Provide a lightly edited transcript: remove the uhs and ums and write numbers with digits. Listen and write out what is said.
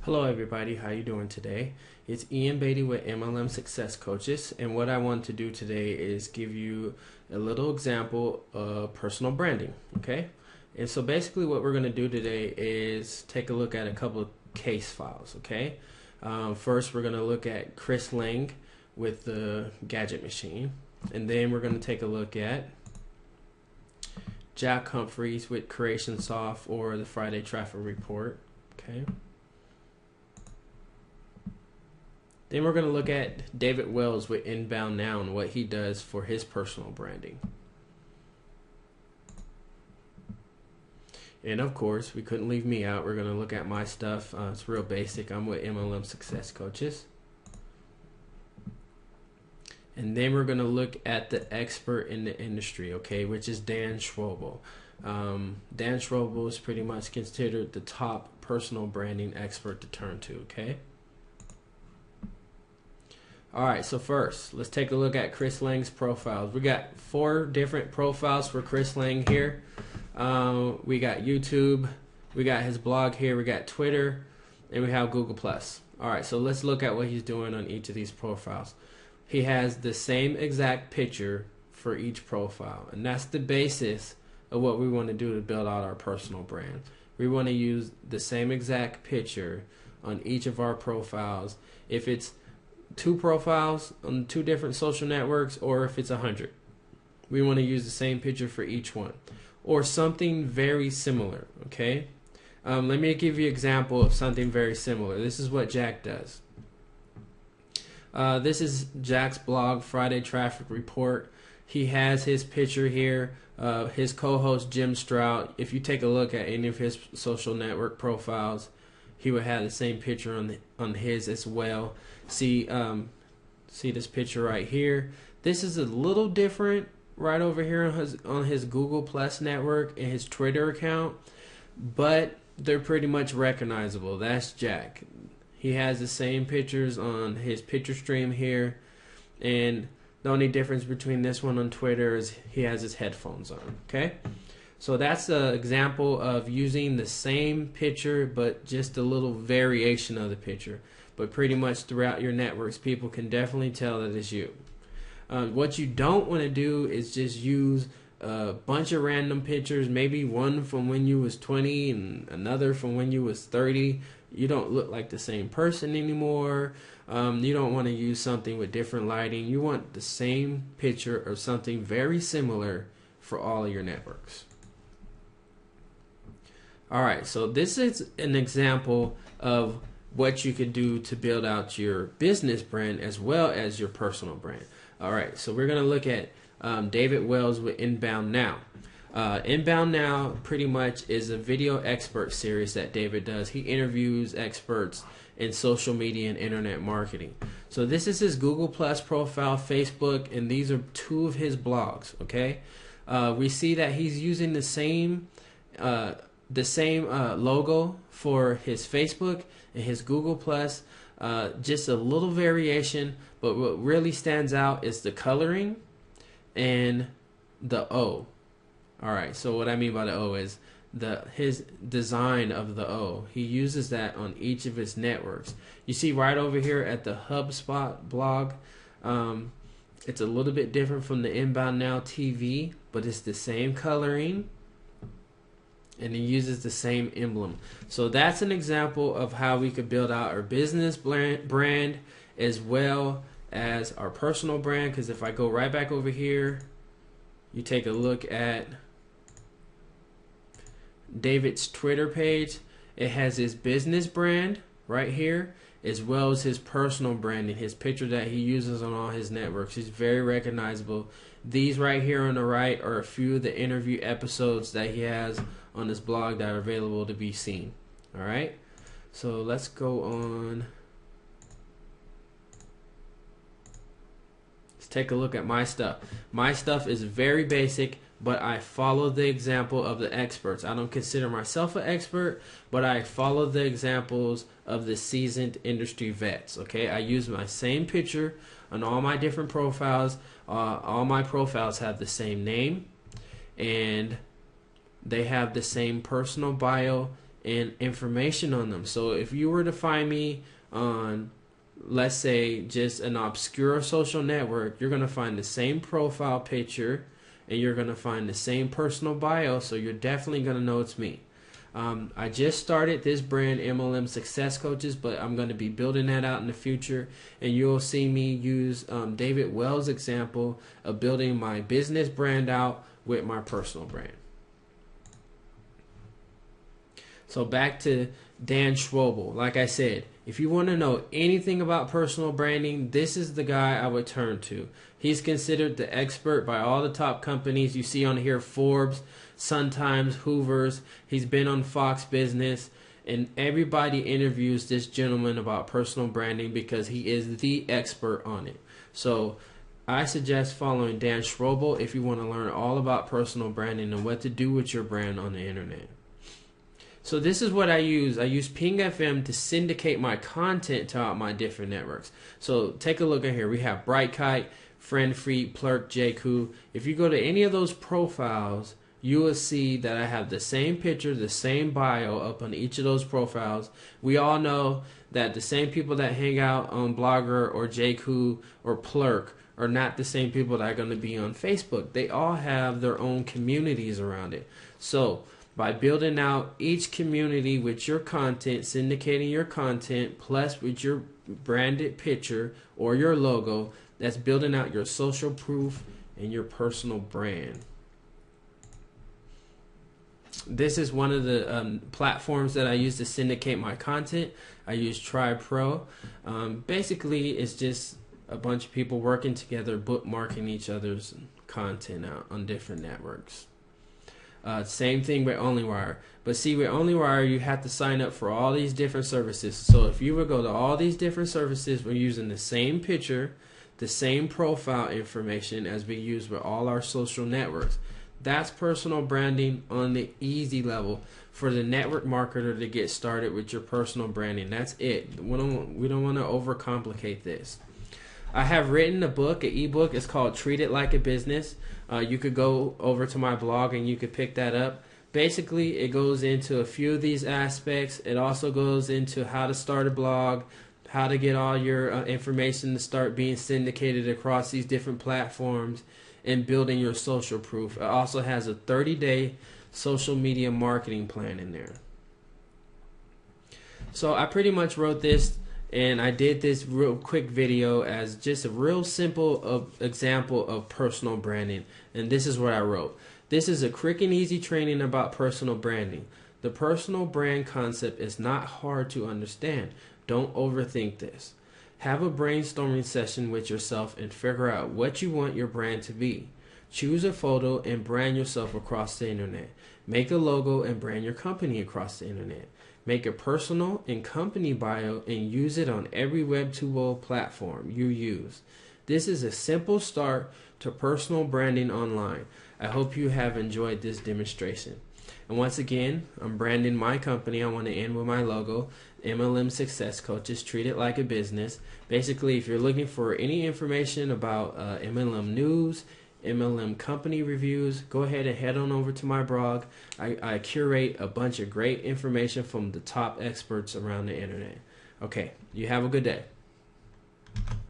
Hello everybody, how you doing today? It's Ian Beatty with MLM Success Coaches, and what I want to do today is give you a little example of personal branding, okay? And so basically what we're going to do today is take a look at a couple of case files, okay? First we're going to look at Chris Lang with the Gadget Machine, and then we're going to take a look at Jack Humphreys with CreationSoft or the Friday Traffic Report, okay? Then we're going to look at David Wells with Inbound Now and what he does for his personal branding. And of course, we couldn't leave me out. We're going to look at my stuff. It's real basic. I'm with MLM Success Coaches. And then we're going to look at the expert in the industry, okay, which is Dan Schroebel. Dan Schroebel is pretty much considered the top personal branding expert to turn to, okay? Alright, so first, let's take a look at Chris Lang's profiles. We got 4 different profiles for Chris Lang here. We got YouTube, we got his blog here, we got Twitter, and we have Google+. Alright, so let's look at what he's doing on each of these profiles. He has the same exact picture for each profile, and that's the basis of what we want to do to build out our personal brand. We want to use the same exact picture on each of our profiles. If it's 2 profiles on 2 different social networks, or if it's 100, we want to use the same picture for each one, or something very similar, okay? Let me give you an example of something very similar. This is what Jack does. This is Jack's blog, Friday Traffic Report. He has his picture here. His co-host Jim Strout, if you take a look at any of his social network profiles, he would have the same picture on his as well. See this picture right here. This is a little different right over here on his Google Plus network and his Twitter account, but they're pretty much recognizable. That's Jack. He has the same pictures on his picture stream here, and the only difference between this one on Twitter is he has his headphones on, okay? So that's an example of using the same picture but just a little variation of the picture. But pretty much throughout your networks, people can definitely tell that it's you. What you don't want to do is just use a bunch of random pictures, maybe one from when you was 20 and another from when you was 30. You don't look like the same person anymore. You don't want to use something with different lighting. You want the same picture or something very similar for all of your networks. Alright, so this is an example of what you could do to build out your business brand as well as your personal brand. Alright, so we're going to look at David Wells with Inbound Now. Inbound Now pretty much is a video expert series that David does. He interviews experts in social media and internet marketing. So this is his Google Plus profile, Facebook, and these are 2 of his blogs, okay? We see that he's using the same logo for his Facebook and his Google Plus, just a little variation, but what really stands out is the coloring and the O. Alright, so what I mean by the O is his design of the O. He uses that on each of his networks. You see right over here at the HubSpot blog, it's a little bit different from the Inbound Now TV, but it's the same coloring, and he uses the same emblem. So that's an example of how we could build out our business brand as well as our personal brand. Because if I go right back over here, you take a look at David's Twitter page. It has his business brand right here as well as his personal branding, his picture that he uses on all his networks. He's very recognizable. These right here on the right are a few of the interview episodes that he has on his blog that are available to be seen. Alright, so let's go on. Let's take a look at my stuff. My stuff is very basic, but I follow the example of the experts. I don't consider myself an expert, but I follow the examples of the seasoned industry vets. Okay, I use my same picture on all my different profiles. All my profiles have the same name, and they have the same personal bio and information on them. So if you were to find me on, let's say, just an obscure social network, you're going to find the same profile picture and you're going to find the same personal bio, so you're definitely going to know it's me. I just started this brand, MLM Success Coaches, but I'm going to be building that out in the future, and you'll see me use David Wells' example of building my business brand out with my personal brand. So back to Dan Schwabel. Like I said, if you want to know anything about personal branding, this is the guy I would turn to. He's considered the expert by all the top companies you see on here: Forbes, Sun Times, Hoover's. He's been on Fox Business, and everybody interviews this gentleman about personal branding because he is the expert on it. So I suggest following Dan Schwabel if you want to learn all about personal branding and what to do with your brand on the internet. So this is what I use. I use Ping FM to syndicate my content to out my different networks. So take a look at here. We have Brightkite, FriendFree, Plurk, JQ. If you go to any of those profiles, you will see that I have the same picture, the same bio up on each of those profiles. We all know that the same people that hang out on Blogger or JQ or Plurk are not the same people that are going to be on Facebook. They all have their own communities around it. So by building out each community with your content, syndicating your content, plus with your branded picture or your logo, that's building out your social proof and your personal brand. This is one of the platforms that I use to syndicate my content. I use TribePro. Basically, it's just a bunch of people working together, bookmarking each other's content out on different networks. Same thing with OnlyWire. But see, with OnlyWire, you have to sign up for all these different services. So if you would go to all these different services, we're using the same picture, the same profile information as we use with all our social networks. That's personal branding on the easy level for the network marketer to get started with your personal branding. That's it. We don't want to overcomplicate this. I have written a book, an ebook. It's called Treat It Like a Business. You could go over to my blog and you could pick that up. Basically, it goes into a few of these aspects. It also goes into how to start a blog, how to get all your information to start being syndicated across these different platforms, and building your social proof. It also has a 30-day social media marketing plan in there. So I pretty much wrote this, and I did this real quick video as just a real simple example of personal branding. And this is what I wrote. This is a quick and easy training about personal branding. The personal brand concept is not hard to understand. Don't overthink this. Have a brainstorming session with yourself and figure out what you want your brand to be. Choose a photo and brand yourself across the internet. Make a logo and brand your company across the internet. Make a personal and company bio and use it on every Web 2.0 platform you use. This is a simple start to personal branding online. I hope you have enjoyed this demonstration. And once again, I'm branding my company. I want to end with my logo, MLM Success Coaches, Treat It Like a Business. Basically, if you're looking for any information about MLM news, MLM company reviews, go ahead and head on over to my blog. I curate a bunch of great information from the top experts around the internet. Okay, you have a good day.